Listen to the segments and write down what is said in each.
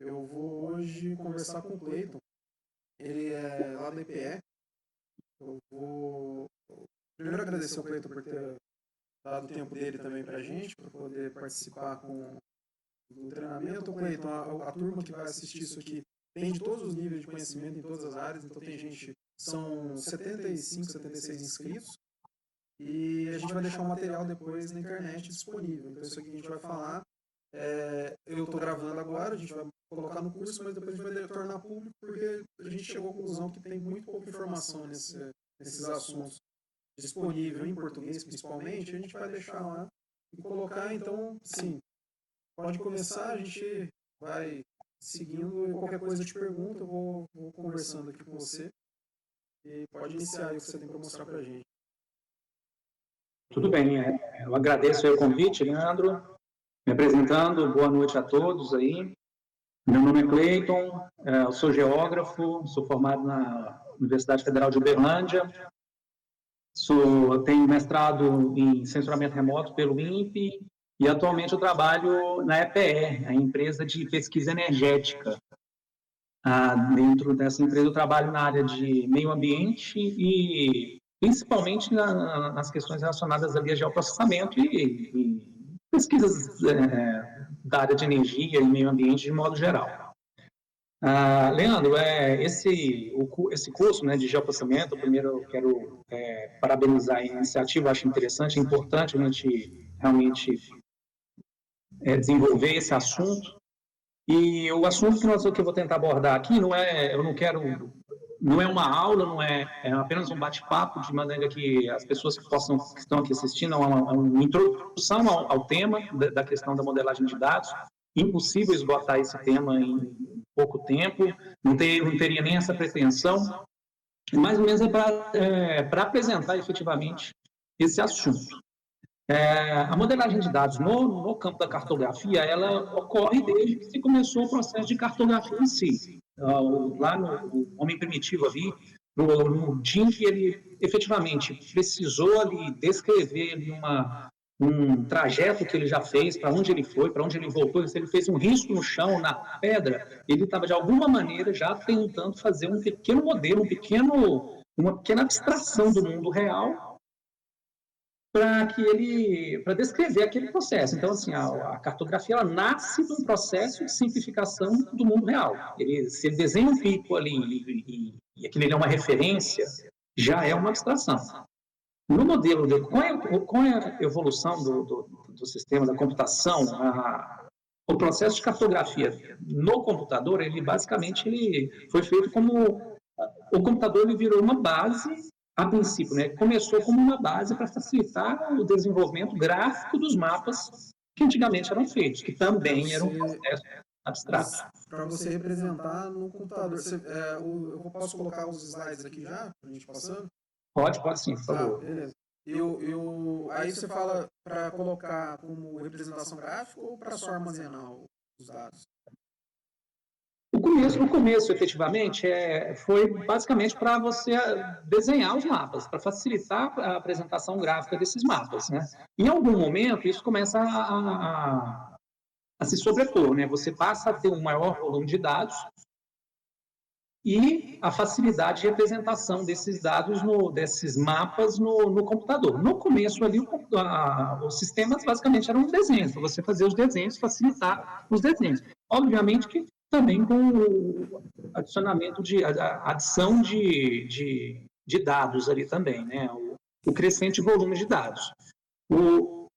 Eu vou hoje conversar com o Cleiton. Ele é lá da EPE. Eu vou primeiro agradecer ao Cleiton por ter dado o tempo dele também para a gente, para poder participar do treinamento. Cleiton, a turma que vai assistir isso aqui tem de todos os níveis de conhecimento em todas as áreas, então tem gente, são 75, 76 inscritos, e a gente vai deixar o material depois na internet disponível. Então isso aqui que a gente vai falar, eu estou gravando agora, a gente vai colocar no curso, mas depois a gente vai tornar público, porque a gente chegou à conclusão que tem muito pouca informação nesses assuntos disponível em português, principalmente. A gente vai deixar lá e colocar. Então, sim, pode começar, a gente vai seguindo, e qualquer coisa eu te pergunto, eu vou conversando aqui com você, e pode iniciar aí o que você tem para mostrar para a gente. Tudo bem, eu agradeço o convite, Leandro, me apresentando, boa noite a todos aí. Meu nome é Cleiton, eu sou geógrafo, sou formado na Universidade Federal de Uberlândia, tenho mestrado em sensoramento remoto pelo INPE e atualmente eu trabalho na EPE, a empresa de pesquisa energética. Dentro dessa empresa eu trabalho na área de meio ambiente e principalmente nas questões relacionadas ali a geoprocessamento e pesquisas da área de energia e meio ambiente de modo geral. Leandro, esse curso, né, de geoprocessamento, primeiro eu quero parabenizar a iniciativa, acho interessante, é importante a gente realmente desenvolver esse assunto. E o assunto que eu vou tentar abordar aqui não é uma aula, não é apenas um bate-papo, de maneira que as pessoas que estão aqui assistindo, é uma introdução ao tema da questão da modelagem de dados. Impossível esgotar esse tema em pouco tempo, não teria nem essa pretensão, mais ou menos para apresentar efetivamente esse assunto. A modelagem de dados no campo da cartografia, ela ocorre desde que se começou o processo de cartografia em si. Lá no homem primitivo ali, no dia em que ele efetivamente precisou ali descrever ali um trajeto que ele já fez, para onde ele foi, para onde ele voltou, se ele fez um risco no chão, na pedra, ele estava de alguma maneira já tentando fazer um pequeno modelo, uma pequena abstração do mundo real, para descrever aquele processo. Então, assim, a cartografia, ela nasce de um processo de simplificação do mundo real. Se ele desenha um pico ali e aquilo é uma referência, já é uma abstração. No modelo, com a evolução do sistema da computação, o processo de cartografia no computador, ele basicamente foi feito como... O computador ele virou uma base, a princípio, né? Começou como uma base para facilitar o desenvolvimento gráfico dos mapas que antigamente eram feitos, que também era um processo abstrato. Para você representar no computador, eu posso colocar os slides aqui já, para a gente passando? Pode sim, por favor. Beleza. Aí você fala para colocar como representação gráfica ou para só armazenar os dados? O começo, efetivamente, foi basicamente para você desenhar os mapas, para facilitar a apresentação gráfica desses mapas, né? Em algum momento, isso começa a se sobrepor, né? Você passa a ter um maior volume de dados e a facilidade de representação desses dados, desses mapas no computador. No começo ali, os sistemas basicamente eram desenhos, para você fazer os desenhos, facilitar os desenhos. Obviamente que também com o adicionamento adição de dados ali também, né? O crescente volume de dados. Com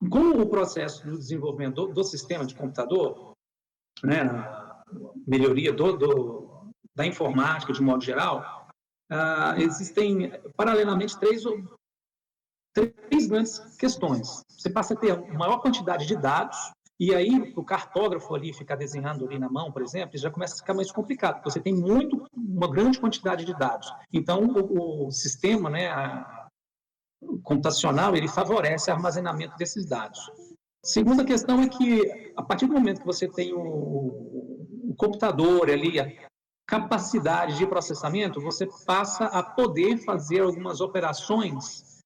o processo do desenvolvimento do sistema de computador, né, melhoria da informática de modo geral, existem paralelamente três grandes questões. Você passa a ter uma maior quantidade de dados, e aí o cartógrafo ali ficar desenhando ali na mão, por exemplo, já começa a ficar mais complicado, porque você tem uma grande quantidade de dados. Então, o sistema, né, computacional, ele favorece o armazenamento desses dados. Segunda questão é que, a partir do momento que você tem o computador ali, a capacidade de processamento, você passa a poder fazer algumas operações,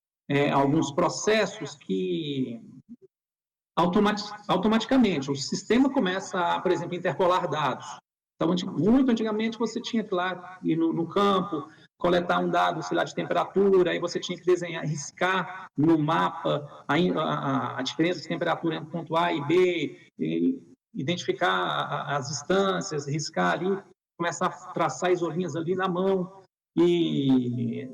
alguns processos que automaticamente. O sistema começa a, por exemplo, interpolar dados. Então, muito antigamente, você tinha que ir lá ir no campo, coletar um dado, sei lá, de temperatura, aí você tinha que desenhar, riscar no mapa a diferença de temperatura entre ponto A e B, identificar as distâncias, riscar ali, começar a traçar isolinhas ali na mão, e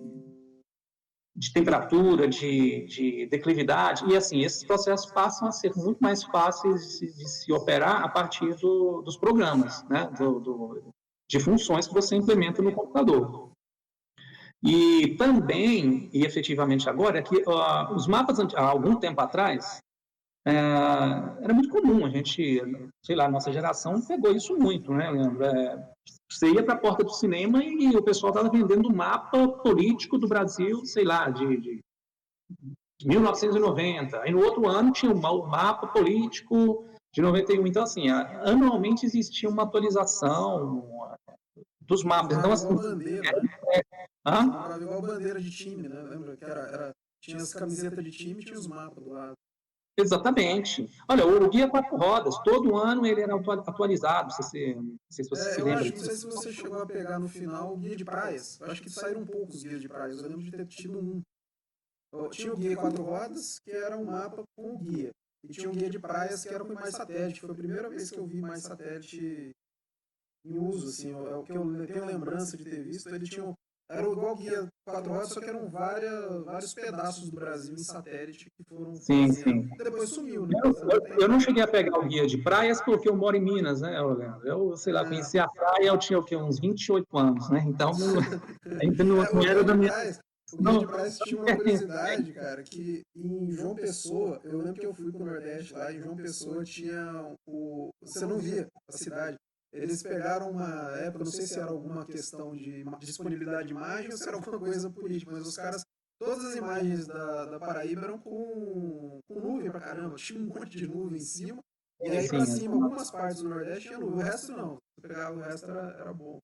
de temperatura, de declividade, e assim, esses processos passam a ser muito mais fáceis de se operar a partir dos programas, né, de funções que você implementa no computador. E também, e efetivamente agora, é que os mapas, há algum tempo atrás, era muito comum, a gente, sei lá, nossa geração pegou isso muito, né, Leandro? Você ia para a porta do cinema e o pessoal estava vendendo o mapa político do Brasil, sei lá, de 1990. Aí no outro ano tinha o mapa político de 91. Então, assim, anualmente existia uma atualização dos mapas. Então, assim, Chamava igual bandeira de time, né? Lembra que tinha as camisetas de time e tinha os mapas do lado. Exatamente. Olha, o Guia Quatro Rodas, todo ano ele era atualizado, não sei se você se lembra. Não sei se você chegou a pegar no final o Guia de Praias. Eu acho que saíram poucos guias de praias. Eu lembro de ter tido um. Tinha o Guia Quatro Rodas, que era um mapa com o guia. E tinha um guia de praias que era com mais satélite. Foi a primeira vez que eu vi mais satélite em uso, assim. É o que eu tenho lembrança de ter visto. Ele tinha era igual o Guia Quatro Rodas, só que eram vários pedaços do Brasil em satélite que foram sim. Depois sumiu, né? Eu não cheguei a pegar o guia de praias porque eu moro em Minas, né, Leandro? Eu, sei lá, conheci a praia, eu tinha o quê? Uns 28 anos, né? Então, ainda não era da minha... O Guia de Praias tinha uma curiosidade, cara, que em João Pessoa, eu lembro que eu fui pro Nordeste lá, em João Pessoa tinha você não via a cidade. Eles pegaram uma época, não sei se era alguma questão de disponibilidade de imagem ou se era alguma coisa política, mas os caras, todas as imagens da Paraíba eram com nuvem pra caramba, tinha um monte de nuvem em cima, e aí pra cima, algumas partes do Nordeste tinha nuvem, o resto não, você pegava o resto era bom.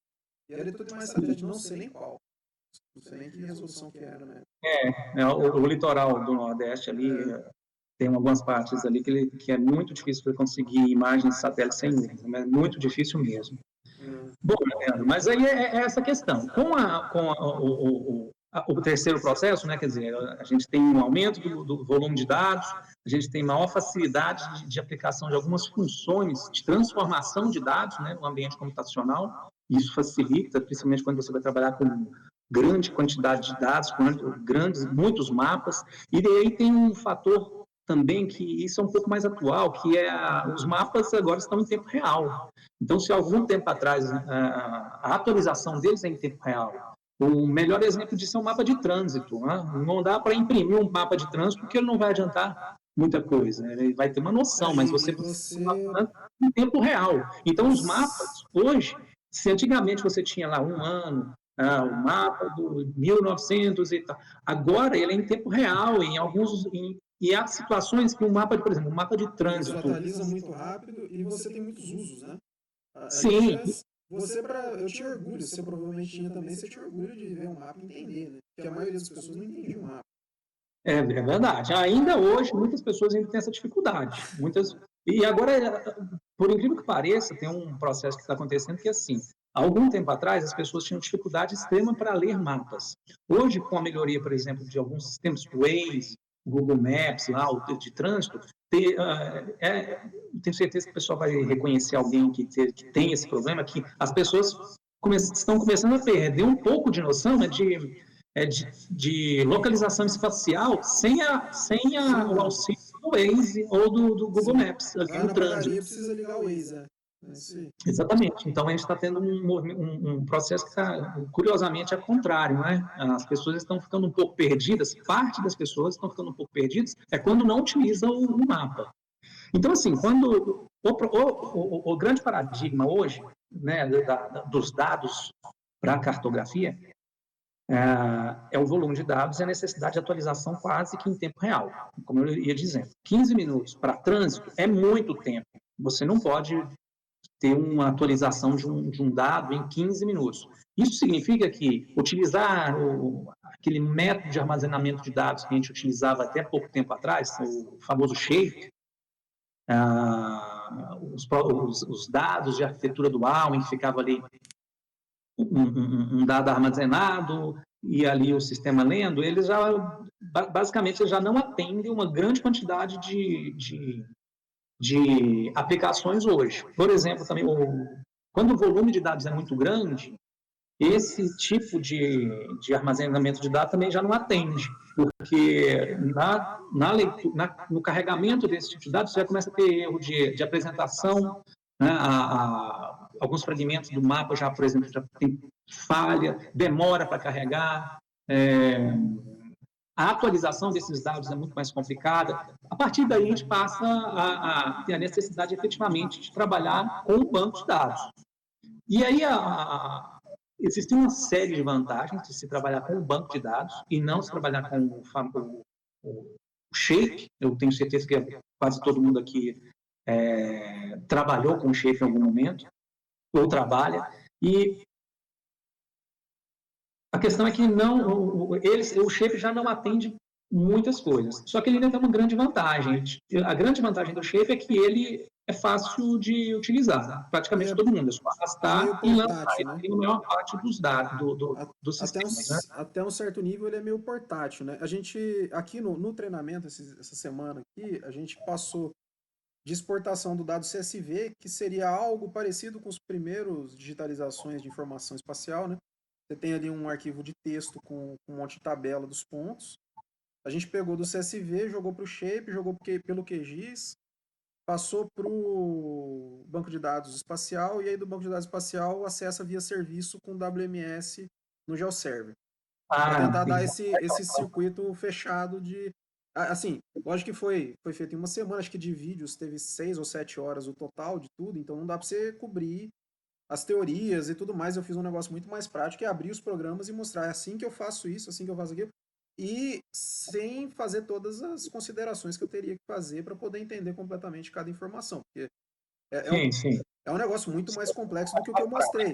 E era tudo mais satélite, não sei nem qual. Não sei nem que resolução que era, né? O litoral do Nordeste ali tem algumas partes ali que é muito difícil para conseguir imagens de satélite sem nuvem, é muito difícil mesmo. Bom, Leandro, mas aí é essa questão. Com o terceiro processo, né, quer dizer, a gente tem um aumento do volume de dados, a gente tem maior facilidade de aplicação de algumas funções de transformação de dados, né, no ambiente computacional. Isso facilita, principalmente quando você vai trabalhar com grande quantidade de dados, com muitos mapas. E daí tem um fator também que isso é um pouco mais atual, que os mapas agora estão em tempo real. Então, se algum tempo atrás a atualização deles é em tempo real, o melhor exemplo disso é o mapa de trânsito. Né? Não dá para imprimir um mapa de trânsito porque ele não vai adiantar muita coisa. Ele vai ter uma noção, mas você precisa em tempo real. Então, os mapas, hoje, se antigamente você tinha lá um ano, o mapa do 1900 e tal, agora ele é em tempo real, e há situações que por exemplo, um mapa de trânsito... Isso atualiza muito rápido e você tem muitos usos, né? Sim. Eu tinha orgulho, você provavelmente tinha também, você tinha orgulho de ver um mapa e entender, né? Porque a maioria das pessoas não entendia o mapa. É verdade. Ainda hoje, muitas pessoas ainda têm essa dificuldade. E agora, por incrível que pareça, tem um processo que está acontecendo que é assim, há algum tempo atrás, as pessoas tinham dificuldade extrema para ler mapas. Hoje, com a melhoria, por exemplo, de alguns sistemas, Waze, Google Maps, lá, de trânsito, tenho certeza que o pessoal vai reconhecer alguém que tem esse problema, que as pessoas estão começando a perder um pouco de noção de localização espacial sem o auxílio do Waze ou do Google Maps ali no trânsito. Precisa ligar o Waze, Exatamente. Então, a gente está tendo um processo que está, curiosamente, ao contrário, né? As pessoas estão ficando um pouco perdidas, parte das pessoas estão ficando um pouco perdidas, quando não utilizam o mapa. Então, assim, quando o grande paradigma hoje, né, dos dados para a cartografia, é o volume de dados e a necessidade de atualização quase que em tempo real. Como eu ia dizendo, 15 minutos para trânsito é muito tempo. Você não pode ter uma atualização de um dado em 15 minutos. Isso significa que utilizar aquele método de armazenamento de dados que a gente utilizava até pouco tempo atrás, o famoso shape, os dados de arquitetura dual, em que ficava ali um dado armazenado e ali o sistema lendo, eles já, basicamente, já não atendem uma grande quantidade de aplicações hoje. Por exemplo, também, quando o volume de dados é muito grande, esse tipo de armazenamento de dados também já não atende, porque no carregamento desse tipo de dados, você já começa a ter erro de apresentação, né? Alguns fragmentos do mapa já, por exemplo, já tem falha, demora para carregar, a atualização desses dados é muito mais complicada. A partir daí, a gente passa a ter a necessidade, efetivamente, de trabalhar com o banco de dados. E aí, existe uma série de vantagens de se trabalhar com o banco de dados e não se trabalhar com o Shape. Eu tenho certeza que quase todo mundo aqui trabalhou com o Shape em algum momento, ou trabalha, e a questão é que o Shape já não atende muitas coisas, só que ele ainda tem uma grande vantagem. A grande vantagem do Shape é que ele é fácil de utilizar, praticamente todo mundo, é só arrastar e lançar, ele tem a maior parte dos dados do sistema. Até um certo nível ele é meio portátil, né? A gente, aqui no treinamento, essa semana aqui, a gente passou de exportação do dado CSV, que seria algo parecido com os primeiros digitalizações de informação espacial, né? Você tem ali um arquivo de texto com um monte de tabela dos pontos. A gente pegou do CSV, jogou para o Shape, jogou pelo QGIS, passou para o banco de dados espacial, e aí do banco de dados espacial acessa via serviço com WMS no GeoServer. Para tentar dar esse circuito fechado de... Assim, lógico que foi feito em uma semana, acho que de vídeos teve 6 ou 7 horas o total de tudo, então não dá para você cobrir as teorias e tudo mais. Eu fiz um negócio muito mais prático, que é abrir os programas e mostrar assim que eu faço isso, assim que eu faço aquilo, e sem fazer todas as considerações que eu teria que fazer para poder entender completamente cada informação, porque é um negócio muito mais complexo do que o que eu mostrei,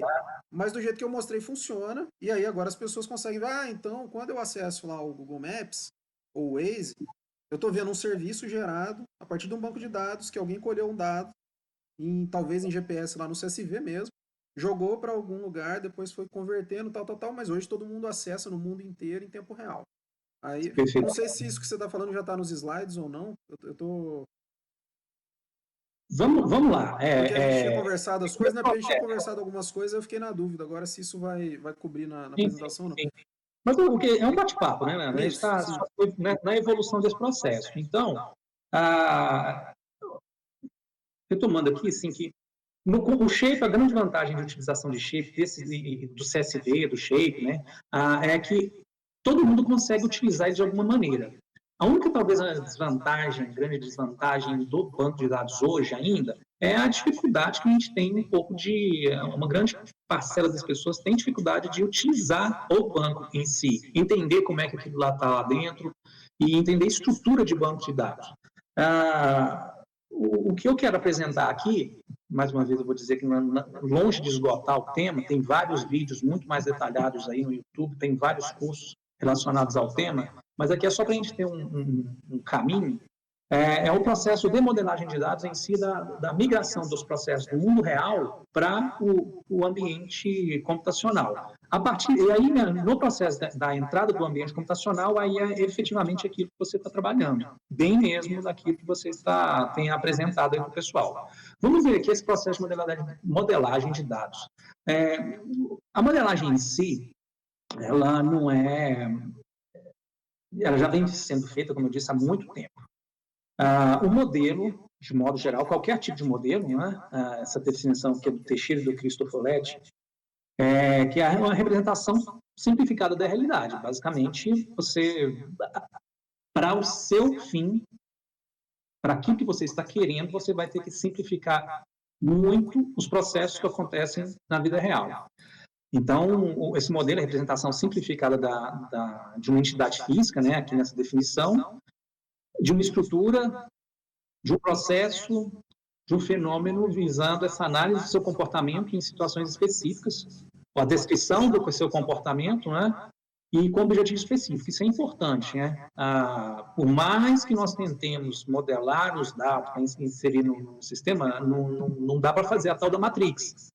mas do jeito que eu mostrei funciona, e aí agora as pessoas conseguem ver, então quando eu acesso lá o Google Maps ou o Waze, eu estou vendo um serviço gerado a partir de um banco de dados, que alguém colheu um dado, talvez em GPS lá no CSV mesmo, jogou para algum lugar, depois foi convertendo, tal, mas hoje todo mundo acessa no mundo inteiro em tempo real. Aí, não sei se isso que você está falando já está nos slides ou não, eu tô... Vamos lá. Porque a gente tinha conversado as coisas, a gente tinha conversado algumas coisas, eu fiquei na dúvida agora se isso vai cobrir na apresentação ou não. Mas é um bate-papo, né? A gente está na evolução desse processo. Então, retomando aqui, assim, que o Shape, a grande vantagem de utilização de Shape, do CSV, do Shape, né, é que todo mundo consegue utilizar ele de alguma maneira. A única, talvez, grande desvantagem do banco de dados hoje ainda, é a dificuldade que a gente tem uma grande parcela das pessoas tem dificuldade de utilizar o banco em si, entender como é que aquilo lá está lá dentro e entender a estrutura de banco de dados. O que eu quero apresentar aqui, mais uma vez eu vou dizer que longe de esgotar o tema, tem vários vídeos muito mais detalhados aí no YouTube, tem vários cursos relacionados ao tema, mas aqui é só para a gente ter um caminho. É o processo de modelagem de dados em si, da migração dos processos do mundo real para o ambiente computacional. E aí, no processo da entrada do ambiente computacional, aí é efetivamente aquilo que você está trabalhando, bem mesmo daquilo que você tem apresentado aí para o pessoal. Vamos ver aqui esse processo de modelagem de dados. A modelagem em si, ela não é... Ela já vem sendo feita, como eu disse, há muito tempo. O modelo, de modo geral, qualquer tipo de modelo, né? Essa definição que é do Teixeira e do Cristoforetti, que é uma representação simplificada da realidade. Basicamente, para o seu fim, para aquilo que você está querendo, você vai ter que simplificar muito os processos que acontecem na vida real. Então, esse modelo é a representação simplificada de uma entidade física, né, aqui nessa definição, de uma estrutura, de um processo, de um fenômeno visando essa análise do seu comportamento em situações específicas, a descrição do seu comportamento, né, e com objetivo específico. Isso é importante, né? Por mais que nós tentemos modelar os dados para inserir no sistema, não dá para fazer a tal da Matrix.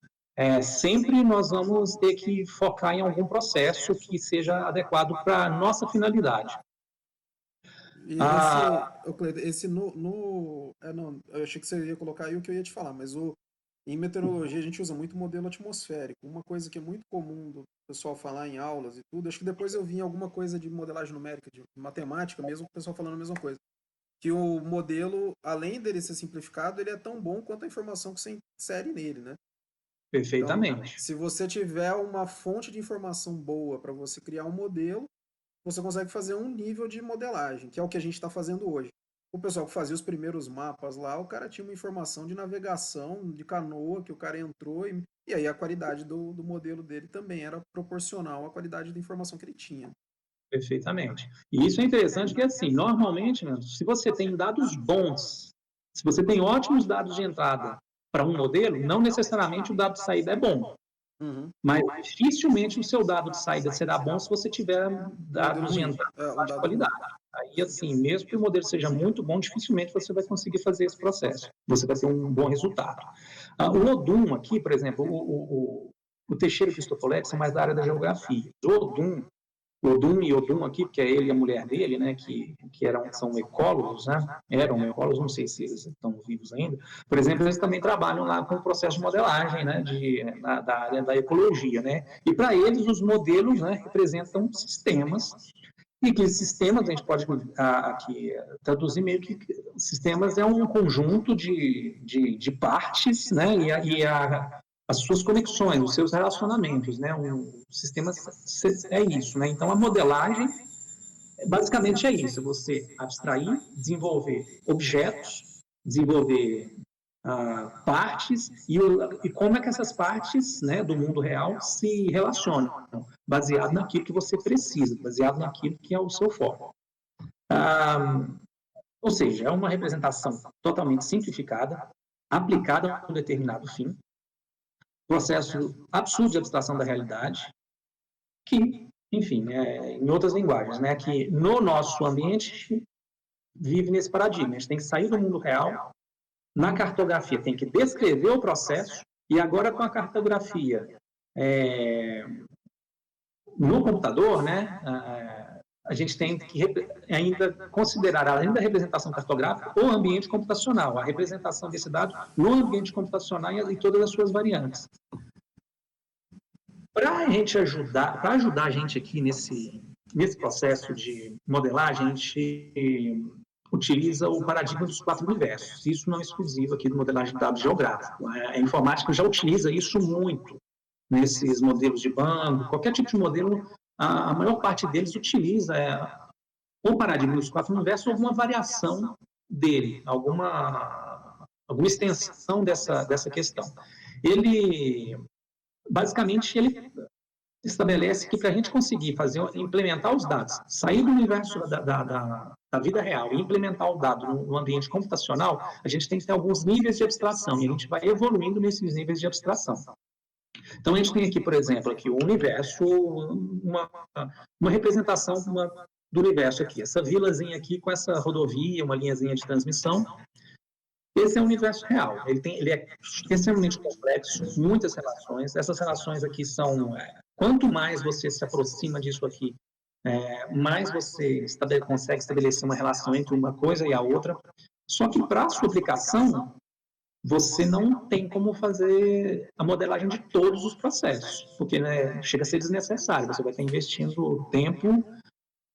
Sempre nós vamos ter que focar em algum processo que seja adequado para a nossa finalidade. E esse não, eu achei que você ia colocar aí o que eu ia te falar, mas em meteorologia a gente usa muito modelo atmosférico. Uma coisa que é muito comum do pessoal falar em aulas e tudo, acho que depois eu vi em alguma coisa de modelagem numérica, de matemática mesmo, o pessoal falando a mesma coisa. Que o modelo, além dele ser simplificado, ele é tão bom quanto a informação que você insere nele, né? Então, Perfeitamente. se você tiver uma fonte de informação boa para você criar um modelo, você consegue fazer um nível de modelagem, que é o que a gente está fazendo hoje. O pessoal que fazia os primeiros mapas lá, o cara tinha uma informação de navegação, de canoa, que o cara entrou, e aí a qualidade do modelo dele também era proporcional à qualidade da informação que ele tinha. Perfeitamente. E isso é interessante porque, assim, normalmente, né, se você tem dados bons, se você tem ótimos dados de entrada para um modelo, não necessariamente o dado de saída é bom. Uhum. Mas dificilmente o seu dado de saída será bom se você tiver dados de entrada de qualidade. Aí, assim, mesmo que o modelo seja muito bom, dificilmente você vai conseguir fazer esse processo. Você vai ter um bom resultado. O Odum aqui, por exemplo, o Teixeira e o Cristofoletti são mais da área da geografia. O Odum e Odum aqui, porque é ele e a mulher dele, né, que são ecólogos, né, eram ecólogos, não sei se eles estão vivos ainda. Por exemplo, eles também trabalham lá com o processo de modelagem, né, da área da ecologia, né, e para eles os modelos, né, representam sistemas, e que sistemas a gente pode aqui traduzir meio que sistemas é um conjunto de partes, né, as suas conexões, os seus relacionamentos, né? Um sistema é isso, né? Então, a modelagem, basicamente é isso, você abstrair, desenvolver objetos, desenvolver partes, e como é que essas partes, né, do mundo real se relacionam, baseado naquilo que você precisa, baseado naquilo que é o seu foco. Ou seja, é uma representação totalmente simplificada, aplicada a um determinado fim, processo absurdo de abstração da realidade, que, enfim, em outras linguagens, né, que no nosso ambiente vive nesse paradigma. A gente tem que sair do mundo real, na cartografia tem que descrever o processo, e agora com a cartografia no computador, né, a gente tem que ainda considerar, além da representação cartográfica, o ambiente computacional, a representação desse dado no ambiente computacional e todas as suas variantes. Para ajudar a gente aqui nesse processo de modelagem, a gente utiliza o paradigma dos 4 universos. Isso não é exclusivo aqui do modelagem de dados geográfico. A informática já utiliza isso muito nesses modelos de banco, qualquer tipo de modelo, a maior parte deles utiliza o paradigma dos 4 universos ou alguma variação dele, alguma extensão dessa questão. Basicamente, ele estabelece que para a gente conseguir implementar os dados, sair do universo da vida real e implementar o dado no ambiente computacional, a gente tem que ter alguns níveis de abstração, e a gente vai evoluindo nesses níveis de abstração. Então, a gente tem aqui, por exemplo, aqui o universo, uma representação do universo aqui, essa vilazinha aqui com essa rodovia, uma linhazinha de transmissão. Esse é o universo real. Ele é extremamente complexo, muitas relações. Essas relações aqui são... quanto mais você se aproxima disso aqui, mais você consegue estabelecer uma relação entre uma coisa e a outra. Só que para a sua aplicação, você não tem como fazer a modelagem de todos os processos, porque, né, chega a ser desnecessário. Você vai estar investindo tempo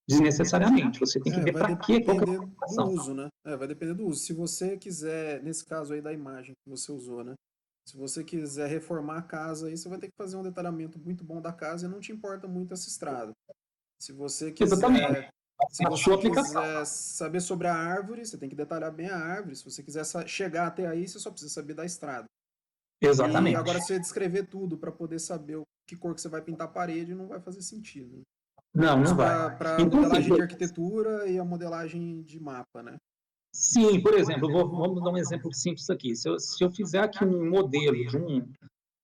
desnecessariamente. Você tem que ver para quê, qual que é a aplicação. Do uso, né? Vai depender do uso. Se você quiser, nesse caso aí da imagem que você usou, né? Se você quiser reformar a casa aí, você vai ter que fazer um detalhamento muito bom da casa e não te importa muito essa estrada. Se você quiser, quiser saber sobre a árvore, você tem que detalhar bem a árvore. Se você quiser chegar até aí, você só precisa saber da estrada. Exatamente. E agora, se você descrever tudo para poder saber que cor que você vai pintar a parede, não vai fazer sentido. Né? Não vai. Para a modelagem de arquitetura e a modelagem de mapa, né? Sim, por exemplo, vamos dar um exemplo simples aqui. Se eu fizer aqui um modelo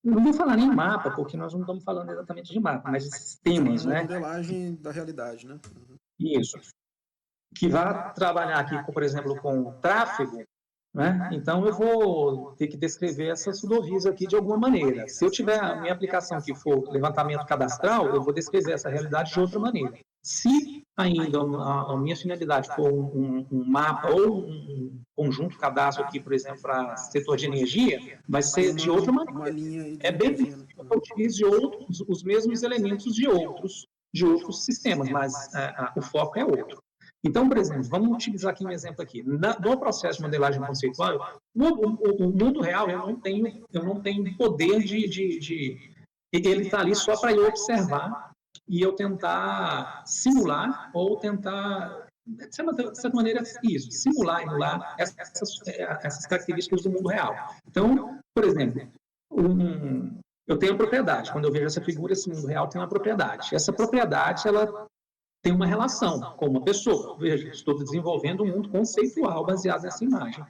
Não vou falar nem mapa, porque nós não estamos falando exatamente de mapa, mas de sistemas, Uma né? modelagem da realidade, né? Isso. Que vai trabalhar aqui, por exemplo, com tráfego, né? Então, eu vou ter que descrever essas rodovias aqui de alguma maneira. Se eu tiver a minha aplicação que for levantamento cadastral, eu vou descrever essa realidade de outra maneira. Se ainda a minha finalidade for um mapa ou um conjunto de cadastro aqui, por exemplo, para setor de energia, vai ser de outra maneira. Uma linha aí de É bem rodovia, né? possível que eu utilize os mesmos elementos de outros sistemas, mas o foco é outro. Então, por exemplo, vamos utilizar aqui um exemplo aqui. No processo de modelagem conceitual, o mundo real, eu não tenho poder ele está ali só para eu observar e eu tentar simular ou tentar, de certa maneira, isso, simular, emular essas características do mundo real. Então, por exemplo, eu tenho a propriedade. Quando eu vejo essa figura, esse mundo real tem uma propriedade. Essa propriedade, ela tem uma relação com uma pessoa. Veja, estou desenvolvendo um mundo conceitual baseado nessa imagem.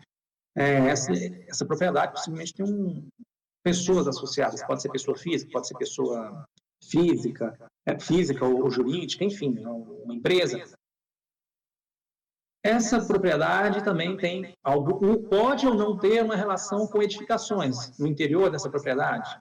Essa propriedade possivelmente tem pessoas associadas. Pode ser pessoa física, pode ser pessoa física ou jurídica, enfim, uma empresa. Essa propriedade também tem algo, pode ou não ter uma relação com edificações no interior dessa propriedade.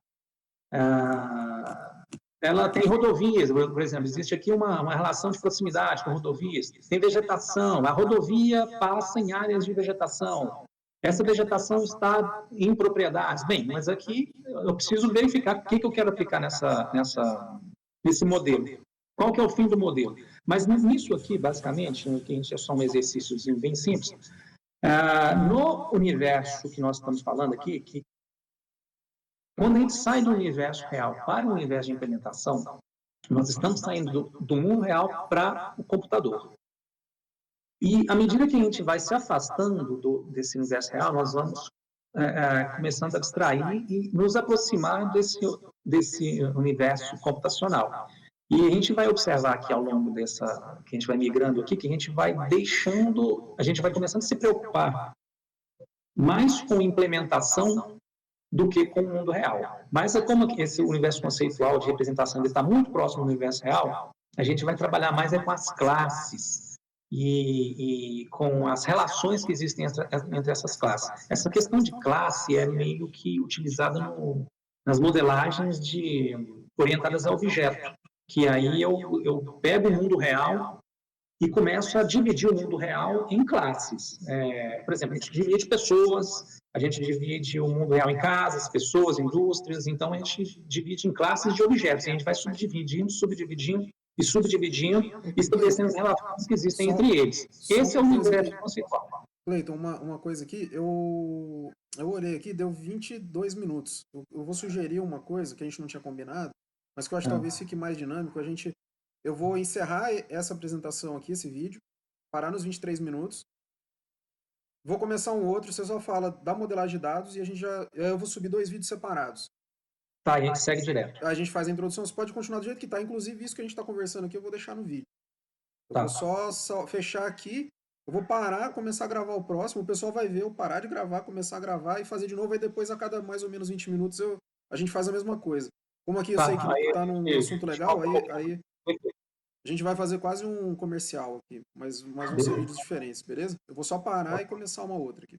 Ela tem rodovias, por exemplo, existe aqui uma relação de proximidade com rodovias, tem vegetação, a rodovia passa em áreas de vegetação, essa vegetação está em propriedades. Bem, mas aqui eu preciso verificar o que eu quero aplicar nesse modelo. Qual que é o fim do modelo? Mas nisso aqui, basicamente, que é só um exercício bem simples, no universo que nós estamos falando aqui, que quando a gente sai do universo real para o universo de implementação, nós estamos saindo do mundo real para o computador. E à medida que a gente vai se afastando desse universo real, nós vamos começando a abstrair e nos aproximar desse universo computacional. E a gente vai observar aqui ao longo que a gente vai migrando aqui, que a gente vai começando a se preocupar mais com implementação do que com o mundo real. Mas como esse universo conceitual de representação está muito próximo do universo real, a gente vai trabalhar mais com as classes e com as relações que existem entre essas classes. Essa questão de classe é meio que utilizada nas modelagens orientadas a objeto, que aí eu pego o mundo real e começo a dividir o mundo real em classes. Por exemplo, a gente divide pessoas, a gente divide o mundo real em casas, pessoas, indústrias, então a gente divide em classes de objetos, e a gente vai subdividindo, estabelecendo as relações que existem entre eles. Esse é o universo conceitual. Cleiton, uma coisa aqui, eu olhei aqui, deu 22 minutos. Eu vou sugerir uma coisa que a gente não tinha combinado, mas que eu acho que talvez fique mais dinâmico. Eu vou encerrar essa apresentação aqui, esse vídeo, parar nos 23 minutos. Vou começar um outro, você só fala da modelagem de dados e eu vou subir 2 vídeos separados. Tá, a gente segue direto. A gente faz a introdução, você pode continuar do jeito que está. Inclusive, isso que a gente está conversando aqui, eu vou deixar no vídeo. Eu vou só fechar aqui, eu vou parar, começar a gravar o próximo, o pessoal vai ver eu parar de gravar, começar a gravar e fazer de novo, aí depois a cada mais ou menos 20 minutos a gente faz a mesma coisa. Como aqui eu sei que está num assunto legal, aí a gente vai fazer quase um comercial aqui, mas vão ser vídeos diferentes, beleza? Eu vou só parar e começar uma outra aqui.